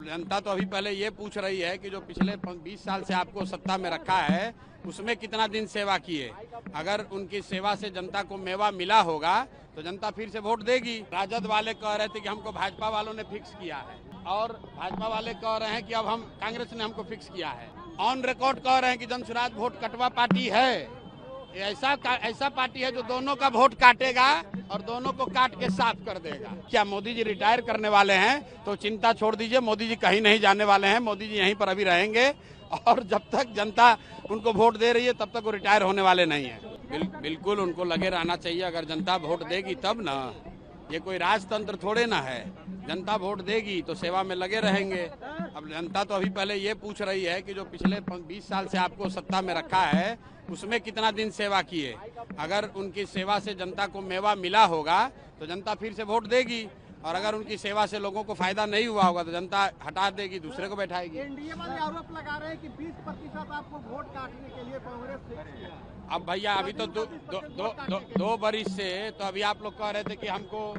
जनता तो अभी पहले ये पूछ रही है कि जो पिछले 20 साल से आपको सत्ता में रखा है उसमें कितना दिन सेवा किए। अगर उनकी सेवा से जनता को मेवा मिला होगा तो जनता फिर से वोट देगी। राजद वाले कह रहे थे कि हमको भाजपा वालों ने फिक्स किया है और भाजपा वाले कह रहे हैं कि अब हम कांग्रेस ने हमको फिक्स किया है। ऑन रिकॉर्ड कह रहे हैं कि जनसुराज वोट कटवा पार्टी है। ऐसा पार्टी है जो दोनों का वोट काटेगा और दोनों को काट के साफ कर देगा। क्या मोदी जी रिटायर करने वाले हैं तो चिंता छोड़ दीजिए, मोदी जी कहीं नहीं जाने वाले हैं, मोदी जी यहीं पर अभी रहेंगे और जब तक जनता उनको वोट दे रही है तब तक वो रिटायर होने वाले नहीं है। बिल्कुल उनको लगे रहना चाहिए। अगर जनता वोट देगी तब ना, ये कोई राजतंत्र थोड़े ना है। जनता वोट देगी तो सेवा में लगे रहेंगे। अब जनता तो अभी पहले ये पूछ रही है कि जो पिछले 20 साल से आपको सत्ता में रखा है उसमें कितना दिन सेवा किए। अगर उनकी सेवा से जनता को मेवा मिला होगा तो जनता फिर से वोट देगी और अगर उनकी सेवा से लोगों को फायदा नहीं हुआ होगा तो जनता हटा देगी, दूसरे को बैठाएगी। एनडीए वाले आरोप लगा रहे हैं कि 20% आपको वोट काटने के लिए कांग्रेस फिक्स किया। अब भैया अभी तो दो बरिस से तो अभी आप लोग कह रहे थे कि हमको,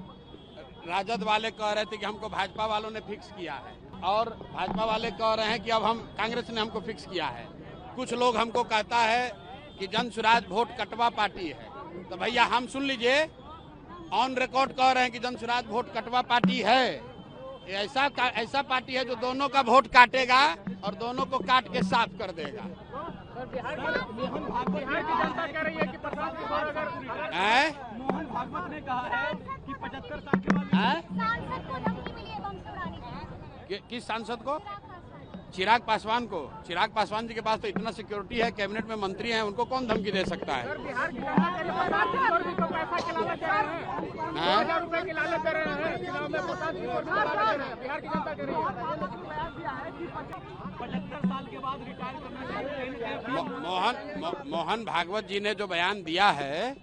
राजद वाले कह रहे थे कि हमको भाजपा वालों ने फिक्स किया है और भाजपा वाले कह रहे हैं कि अब हम कांग्रेस ने हमको फिक्स किया है। कुछ लोग हमको कहता है कि जनसुराज वोट कटवा पार्टी है। तो भैया हम सुन लीजिए, ऑन रिकॉर्ड कह रहे हैं कि जनसुराज वोट कटवा पार्टी है। ऐसा पार्टी है जो दोनों का वोट काटेगा और दोनों को काट के साफ कर देगा। बिहार की जनता कह रही है कि 50 के बाद अगर मोहन भागवत ने कहा है कि 75 साल के बाद सांसद को धमकी मिली है बम से उड़ाने की। किस सांसद को? चिराग पासवान को। चिराग पासवान जी के पास तो इतना सिक्योरिटी है, कैबिनेट में मंत्री हैं, उनको कौन धमकी दे सकता है? बिहार की जनता पैसा के लालच दे रहे हैं, 2000 रुपए की लालच दे रहे हैं, चुनाव में 50 की लालच दे रहे हैं। बिहार की जनता कह रही है 75 साल के बाद रिटायर करना चाहिए। मोहन भागवत जी ने जो बयान दिया है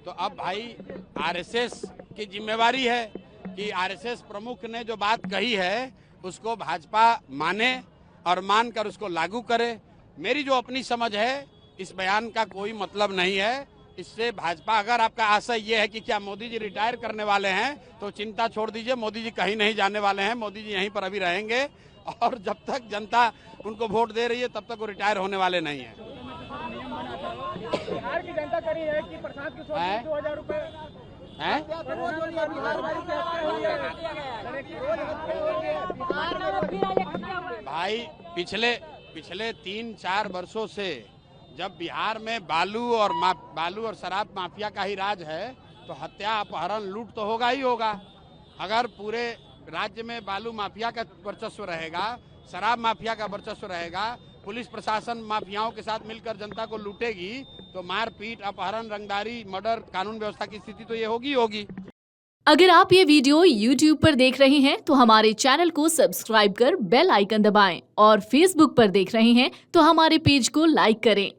तो अब भाई आरएसएस की जिम्मेवारी है कि आरएसएस प्रमुख ने जो बात कही है उसको भाजपा माने और मानकर उसको लागू करे। मेरी जो अपनी समझ है इस बयान का कोई मतलब नहीं है। इससे भाजपा, अगर आपका आशय ये है कि क्या मोदी जी रिटायर करने वाले हैं तो चिंता छोड़ दीजिए, मोदी जी कहीं नहीं जाने वाले हैं, मोदी जी यहीं पर अभी रहेंगे और जब तक जनता उनको वोट दे रही है तब तक वो रिटायर होने वाले नहीं है। बिहार की जनता कह रही है कि प्रसाद की 2000 रुपए भाई पिछले 3-4 वर्षों से जब बिहार में बालू और शराब माफिया का ही राज है तो हत्या, अपहरण, लूट तो होगा ही होगा। अगर पूरे राज्य में बालू माफिया का वर्चस्व रहेगा, शराब माफिया का वर्चस्व रहेगा, पुलिस प्रशासन माफियाओं के साथ मिलकर जनता को लूटेगी तो मारपीट, अपहरण, रंगदारी, मर्डर, कानून व्यवस्था की स्थिति तो ये होगी। अगर आप ये वीडियो YouTube पर देख रहे हैं तो हमारे चैनल को सब्सक्राइब कर बेल आइकन दबाएं और Facebook पर देख रहे हैं तो हमारे पेज को लाइक करें।